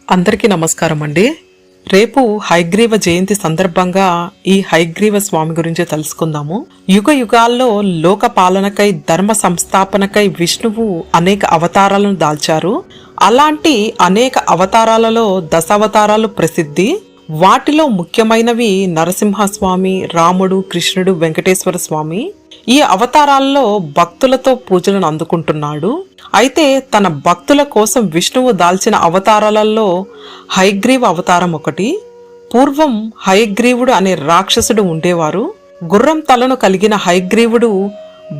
అందరికీ నమస్కారం అండి. రేపు హయగ్రీవ జయంతి సందర్భంగా ఈ హయగ్రీవ స్వామి గురించి తెలుసుకుందాము. యుగ యుగాల్లో లోక పాలనకై ధర్మ సంస్థాపనకై విష్ణువు అనేక అవతారాలను దాల్చారు. అలాంటి అనేక అవతారాలలో దశావతారాలు ప్రసిద్ధి. వాటిలో ముఖ్యమైనవి నరసింహస్వామి, రాముడు, కృష్ణుడు, వెంకటేశ్వర స్వామి. ఈ అవతారాల్లో భక్తులతో పూజలను అందుకుంటున్నాడు. అయితే తన భక్తుల కోసం విష్ణువు దాల్చిన అవతారాలలో హయగ్రీవ అవతారం ఒకటి. పూర్వం హయగ్రీవుడు అనే రాక్షసుడు ఉండేవారు. గుర్రం తలను కలిగిన హయగ్రీవుడు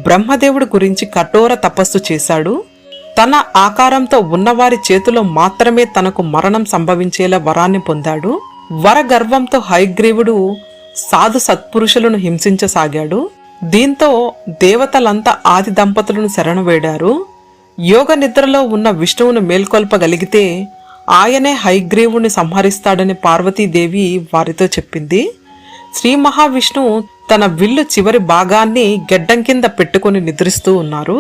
బ్రహ్మదేవుడి గురించి కఠోర తపస్సు చేశాడు. తన ఆకారంతో ఉన్నవారి చేతిలో మాత్రమే తనకు మరణం సంభవించేలా వరాన్ని పొందాడు. వరగర్వంతో హయగ్రీవుడు సాధు సత్పురుషులను హింసించసాగాడు. దీంతో దేవతలంతా ఆది దంపతులను శరణు వేడారు. యోగ నిద్రలో ఉన్న విష్ణువును మేల్కొల్పగలిగితే ఆయనే హయగ్రీవుని సంహరిస్తాడని పార్వతీదేవి వారితో చెప్పింది. శ్రీ మహావిష్ణువు తన విల్లు చివరి భాగాన్ని గెడ్డం కింద పెట్టుకుని నిద్రిస్తూ ఉన్నారు.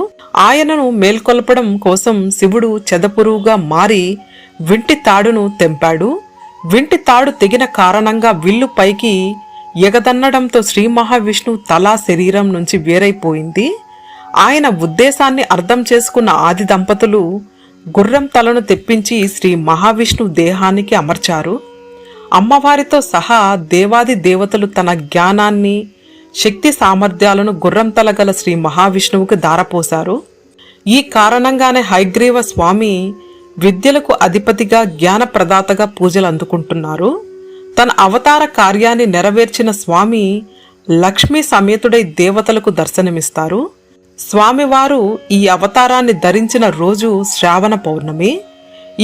ఆయనను మేల్కొల్పడం కోసం శివుడు చెదపురుగుగా మారి వింటి తాడును తెంపాడు. వింటి తాడు తెగిన కారణంగా విల్లు పైకి ఎగదన్నడంతో శ్రీ మహావిష్ణువు తల శరీరం నుంచి వేరైపోయింది. ఆయన ఉద్దేశాన్ని అర్థం చేసుకున్న ఆది దంపతులు గుర్రం తలను తెప్పించి శ్రీ మహావిష్ణువు దేహానికి అమర్చారు. అమ్మవారితో సహా దేవాది దేవతలు తన జ్ఞానాన్ని, శక్తి సామర్థ్యాలను గుర్రం తల గల శ్రీ మహావిష్ణువుకు దారపోశారు. ఈ కారణంగానే హయగ్రీవ స్వామి విద్యలకు అధిపతిగా, జ్ఞాన ప్రదాతగా పూజలు అందుకుంటున్నారు. తన అవతార కార్యాన్ని నెరవేర్చిన స్వామి లక్ష్మీ సమేతుడై దేవతలకు దర్శనమిస్తారు. స్వామివారు ఈ అవతారాన్ని ధరించిన రోజు శ్రావణ పౌర్ణమి.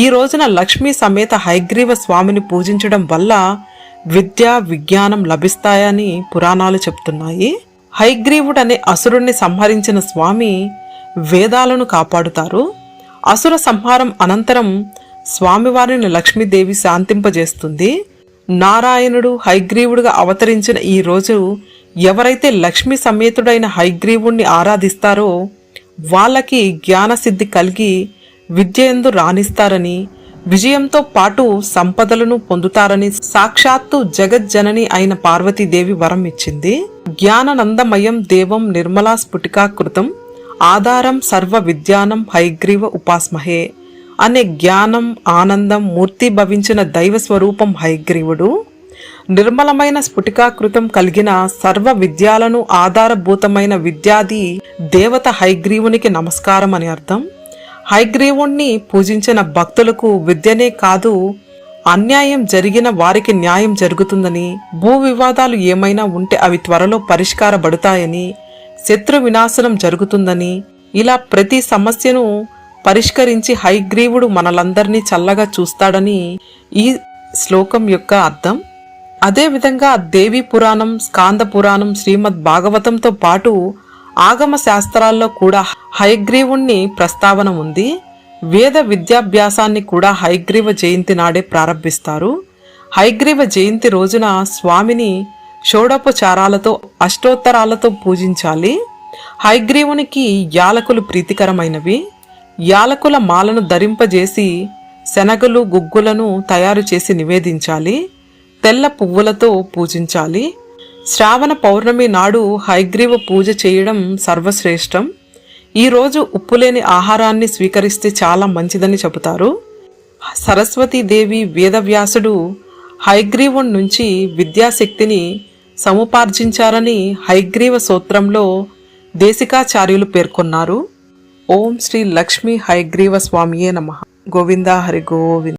ఈ రోజున లక్ష్మీ సమేత హయగ్రీవ స్వామిని పూజించడం వల్ల విద్య, విజ్ఞానం లభిస్తాయని పురాణాలు చెప్తున్నాయి. హయగ్రీవుడనే అసురుణ్ణి సంహరించిన స్వామి వేదాలను కాపాడుతారు. అసుర సంహారం అనంతరం స్వామివారిని లక్ష్మీదేవి శాంతింపజేస్తుంది. నారాయణుడు హయగ్రీవుడుగా అవతరించిన ఈ రోజు ఎవరైతే లక్ష్మీ సమేతుడైన హయగ్రీవుణ్ణి ఆరాధిస్తారో వాళ్ళకి జ్ఞానసిద్ధి కలిగి విద్యయందు రాణిస్తారని, విజయంతో పాటు సంపదలను పొందుతారని సాక్షాత్తు జగజ్జనని అయిన పార్వతీదేవి వరం ఇచ్చింది. జ్ఞాననందమయం దేవం నిర్మలా స్ఫుటికాకృతం ఆధారం సర్వ విద్యానం హయగ్రీవ ఉపాస్మహే అనే జ్ఞానం, ఆనందం మూర్తి భవించిన దైవ స్వరూపం హయగ్రీవుడు. నిర్మలమైన స్ఫుటికాకృతం కలిగిన సర్వ విద్యాలను ఆధారభూతమైన విద్యాది దేవత హయగ్రీవునికి నమస్కారం అని అర్థం. హయగ్రీవుణ్ణి పూజించిన భక్తులకు విద్యనే కాదు, అన్యాయం జరిగిన వారికి న్యాయం జరుగుతుందని, భూ వివాదాలు ఏమైనా ఉంటే అవి త్వరలో పరిష్కారపడతాయని, శత్రు వినాశనం జరుగుతుందని, ఇలా ప్రతి సమస్యను పరిష్కరించి హయగ్రీవుడు మనలందరినీ చల్లగా చూస్తాడని ఈ శ్లోకం యొక్క అర్థం. అదేవిధంగా దేవీ పురాణం, స్కాంద పురాణం, శ్రీమద్ భాగవతంతో పాటు ఆగమ శాస్త్రాల్లో కూడా హయగ్రీవుణ్ణి ప్రస్తావన ఉంది. వేద విద్యాభ్యాసాన్ని కూడా హయగ్రీవ జయంతి నాడే ప్రారంభిస్తారు. హయగ్రీవ జయంతి రోజున స్వామిని షోడోపచారాలతో, అష్టోత్తరాలతో పూజించాలి. హయగ్రీవునికి యాలకులు ప్రీతికరమైనవి. యాలకుల మాలను ధరింపజేసి శనగలు, గుగ్గులను తయారు చేసి నివేదించాలి. తెల్ల పువ్వులతో పూజించాలి. శ్రావణ పౌర్ణమి నాడు హయగ్రీవ పూజ చేయడం సర్వశ్రేష్టం. ఈరోజు ఉప్పులేని ఆహారాన్ని స్వీకరిస్తే చాలా మంచిదని చెబుతారు. సరస్వతీదేవి, వేదవ్యాసుడు హయగ్రీవుడి నుంచి విద్యాశక్తిని సముపార్జించారని హయగ్రీవ స్తోత్రంలో దేశికాచార్యులు పేర్కొన్నారు. ఓం శ్రీ లక్ష్మీ హయగ్రీవ స్వామియే నమః. గోవిందా హరి గోవింద.